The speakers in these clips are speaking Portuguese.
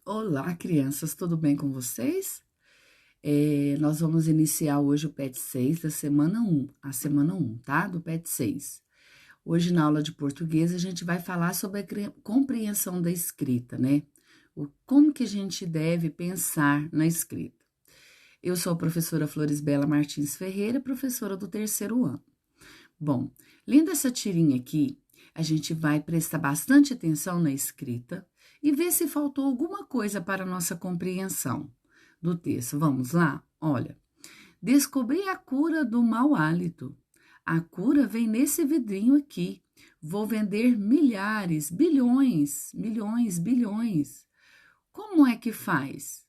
Olá, crianças, tudo bem com vocês? Nós vamos iniciar hoje o PET 6 da semana a semana um, tá? Do PET 6. Hoje, na aula de português, a gente vai falar sobre a compreensão da escrita, né? Como que a gente deve pensar na escrita. Eu sou a professora Florisbela Martins Ferreira, professora do terceiro ano. Bom, lendo essa tirinha aqui, a gente vai prestar bastante atenção na escrita e ver se faltou alguma coisa para a nossa compreensão do texto. Vamos lá? Olha, descobri a cura do mau hálito. A cura vem nesse vidrinho aqui. Vou vender milhares, bilhões, milhões, bilhões. Como é que faz?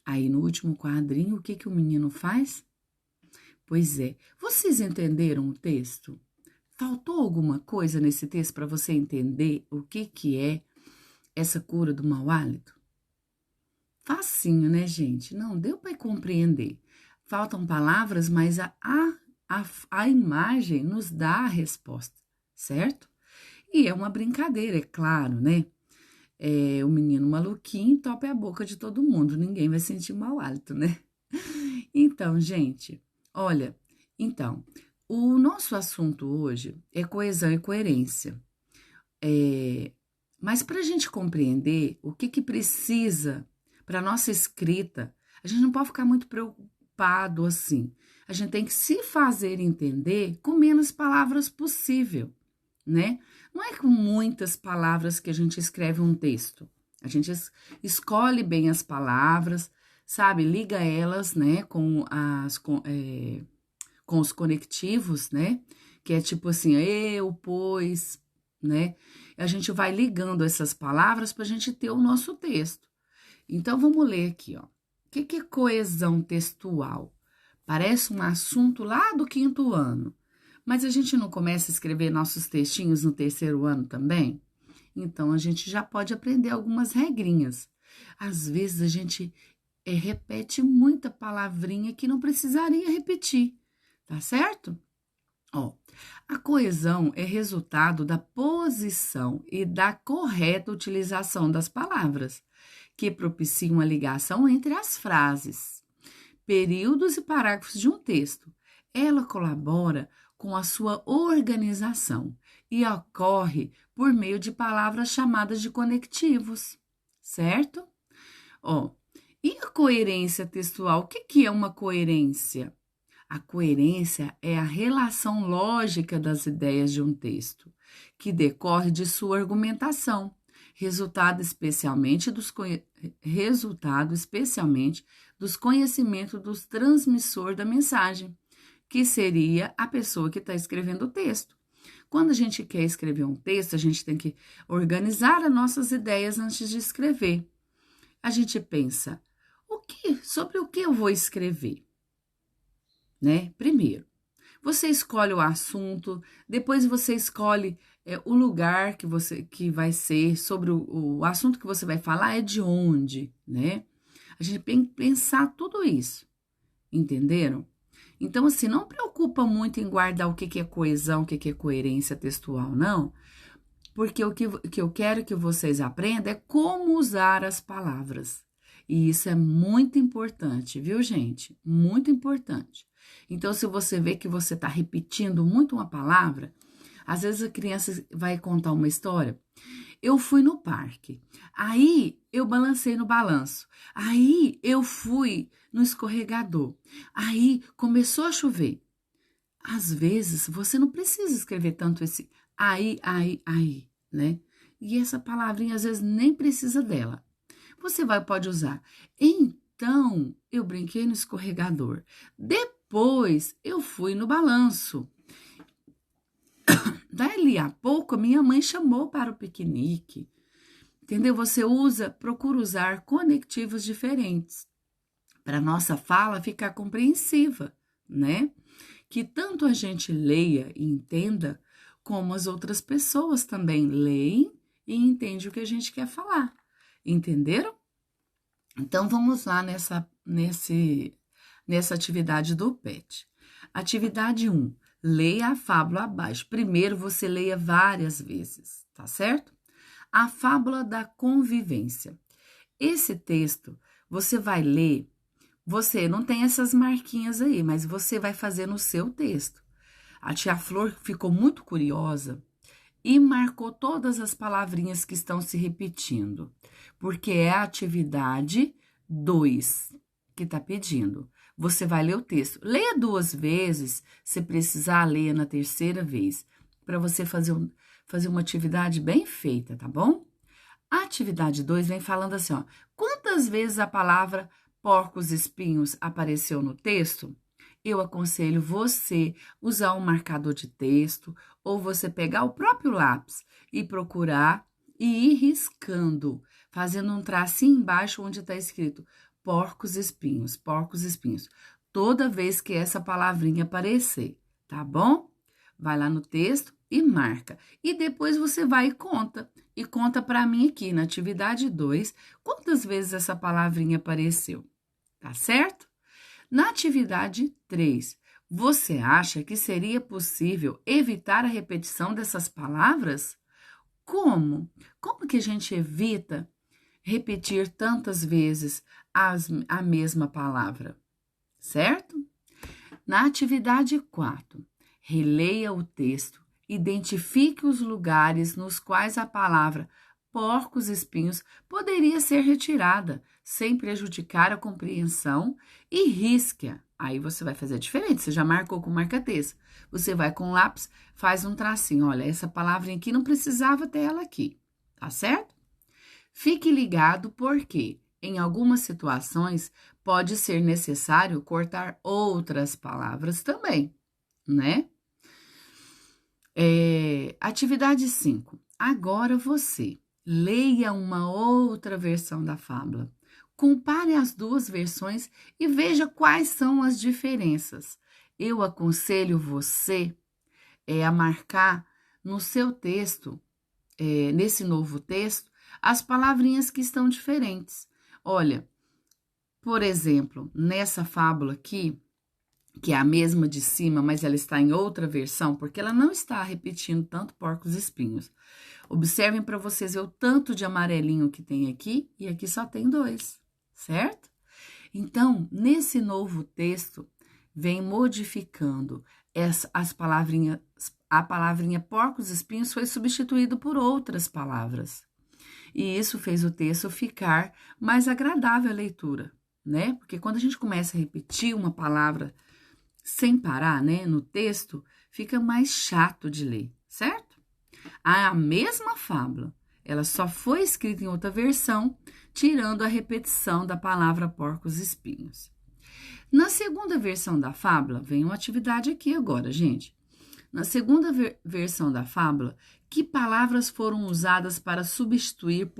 Aí no último quadrinho, o que que o menino faz? Pois é, vocês entenderam o texto? Faltou alguma coisa nesse texto para você entender o que é essa cura do mau hálito? Facinho, né, gente? Não deu para compreender. Faltam palavras, mas a imagem nos dá a resposta, certo? E é uma brincadeira, é claro, né? O menino maluquinho entope a boca de todo mundo, ninguém vai sentir mau hálito, né? Então, gente, olha, então, o nosso assunto hoje é coesão e coerência. Mas para a gente compreender o que precisa para a nossa escrita, a gente não pode ficar muito preocupado assim. A gente tem que se fazer entender com menos palavras possível, né? Não é com muitas palavras que a gente escreve um texto. A gente escolhe bem as palavras, sabe? Liga elas, né, com os conectivos, né? Que é tipo assim, eu, pois, né? A gente vai ligando essas palavras para a gente ter o nosso texto. Então, vamos ler aqui, ó. O que é coesão textual? Parece um assunto lá do quinto ano, mas a gente não começa a escrever nossos textinhos no terceiro ano também? Então, a gente já pode aprender algumas regrinhas. Às vezes, a gente repete muita palavrinha que não precisaria repetir, tá certo? Ó, a coesão é resultado da posição e da correta utilização das palavras, que propiciam a ligação entre as frases, períodos e parágrafos de um texto. Ela colabora com a sua organização e ocorre por meio de palavras chamadas de conectivos, certo? Ó, e a coerência textual? O que é uma coerência? A coerência é a relação lógica das ideias de um texto, que decorre de sua argumentação, resultado especialmente dos conhecimentos do transmissor da mensagem, que seria a pessoa que está escrevendo o texto. Quando a gente quer escrever um texto, a gente tem que organizar as nossas ideias antes de escrever. A gente pensa, sobre o que eu vou escrever? Né? Primeiro, você escolhe o assunto, depois você escolhe o lugar que vai ser, sobre o assunto que você vai falar, é de onde, né? A gente tem que pensar tudo isso, entenderam? Então, assim, não preocupa muito em guardar o que é coesão, o que é coerência textual, não, porque o que eu quero que vocês aprendam é como usar as palavras. E isso é muito importante, viu, gente? Muito importante. Então, se você vê que você está repetindo muito uma palavra, às vezes a criança vai contar uma história. Eu fui no parque, aí eu balancei no balanço, aí eu fui no escorregador, aí começou a chover. Às vezes, você não precisa escrever tanto esse aí, né? E essa palavrinha, às vezes, nem precisa dela. Pode usar. Então, eu brinquei no escorregador. Depois, eu fui no balanço. Dali a pouco, a minha mãe chamou para o piquenique. Entendeu? Procura usar conectivos diferentes para nossa fala ficar compreensiva, né? Que tanto a gente leia e entenda, como as outras pessoas também leem e entendem o que a gente quer falar. Entenderam? Então, vamos lá nessa atividade do PET. Atividade 1. Leia a fábula abaixo. Primeiro, você leia várias vezes, tá certo? A fábula da convivência. Esse texto, você vai ler, você não tem essas marquinhas aí, mas você vai fazer no seu texto. A tia Flor ficou muito curiosa e marcou todas as palavrinhas que estão se repetindo, porque é a atividade 2 que está pedindo. Você vai ler o texto. Leia 2 vezes, se precisar, leia na terceira vez, para você fazer uma atividade bem feita, tá bom? A atividade 2 vem falando assim, ó, quantas vezes a palavra porcos espinhos apareceu no texto? Eu aconselho você usar um marcador de texto ou você pegar o próprio lápis e procurar e ir riscando, fazendo um tracinho embaixo onde está escrito porcos espinhos, porcos espinhos. Toda vez que essa palavrinha aparecer, tá bom? Vai lá no texto e marca. E depois você vai e conta. E conta para mim aqui na atividade 2 quantas vezes essa palavrinha apareceu. Tá certo? Na atividade 3, você acha que seria possível evitar a repetição dessas palavras? Como? Como que a gente evita repetir tantas vezes a mesma palavra? Certo? Na atividade 4, releia o texto, identifique os lugares nos quais a palavra porcos espinhos poderia ser retirada, sem prejudicar a compreensão, e risque-a. Aí você vai fazer diferente, você já marcou com marca-texto. Você vai com lápis, faz um tracinho. Olha, essa palavrinha aqui não precisava ter ela aqui, tá certo? Fique ligado porque, em algumas situações, pode ser necessário cortar outras palavras também, né? Atividade 5. Agora você leia uma outra versão da fábula. Compare as 2 versões e veja quais são as diferenças. Eu aconselho você a marcar no seu texto, nesse novo texto, as palavrinhas que estão diferentes. Olha, por exemplo, nessa fábula aqui, que é a mesma de cima, mas ela está em outra versão, porque ela não está repetindo tanto porcos espinhos. Observem para vocês ver o tanto de amarelinho que tem aqui, e aqui só tem 2, certo? Então, nesse novo texto, vem modificando as palavrinhas, a palavrinha porcos espinhos foi substituído por outras palavras. E isso fez o texto ficar mais agradável à leitura, né? Porque quando a gente começa a repetir uma palavra sem parar, né, no texto, fica mais chato de ler, certo? A mesma fábula, ela só foi escrita em outra versão, tirando a repetição da palavra porcos espinhos. Na segunda versão da fábula, vem uma atividade aqui agora, gente. Na segunda versão da fábula, que palavras foram usadas para substituir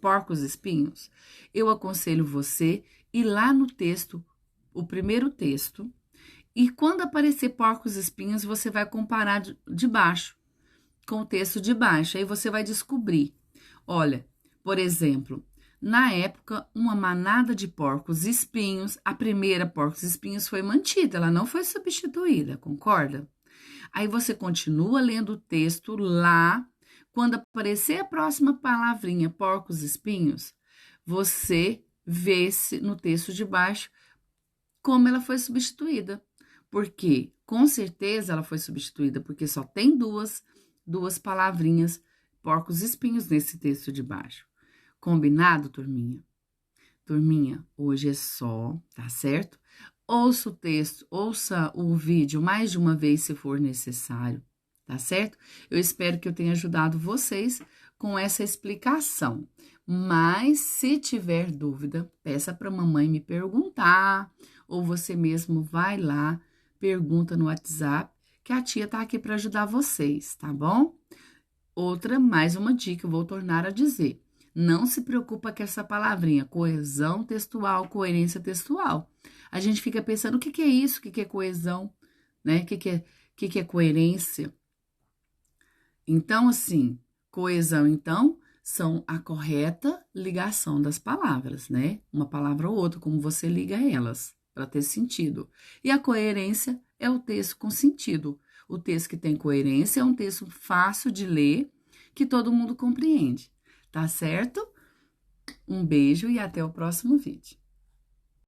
porcos espinhos? Eu aconselho você ir lá no texto, o primeiro texto, e quando aparecer porcos espinhos, você vai comparar de baixo, com o texto de baixo. Aí você vai descobrir. Olha, por exemplo, na época, uma manada de porcos espinhos, a primeira porcos espinhos foi mantida, ela não foi substituída, concorda? Aí você continua lendo o texto lá. Quando aparecer a próxima palavrinha, porcos espinhos, você vê no texto de baixo como ela foi substituída. Porque, com certeza, ela foi substituída, porque só tem duas palavrinhas, porcos espinhos, nesse texto de baixo. Combinado, turminha? Turminha, hoje é só, tá certo? Ouça o texto, ouça o vídeo mais de uma vez, se for necessário, tá certo? Eu espero que eu tenha ajudado vocês com essa explicação. Mas, se tiver dúvida, peça para a mamãe me perguntar, ou você mesmo vai lá, pergunta no WhatsApp, que a tia tá aqui para ajudar vocês, tá bom? Mais uma dica, eu vou tornar a dizer. Não se preocupa com essa palavrinha, coesão textual, coerência textual. A gente fica pensando, o que é isso? O que é coesão? Né? O que é coerência? Então, assim, coesão, então, são a correta ligação das palavras, né? Uma palavra ou outra, como você liga elas, para ter sentido. E a coerência é o texto com sentido. O texto que tem coerência é um texto fácil de ler, que todo mundo compreende, tá certo? Um beijo e até o próximo vídeo.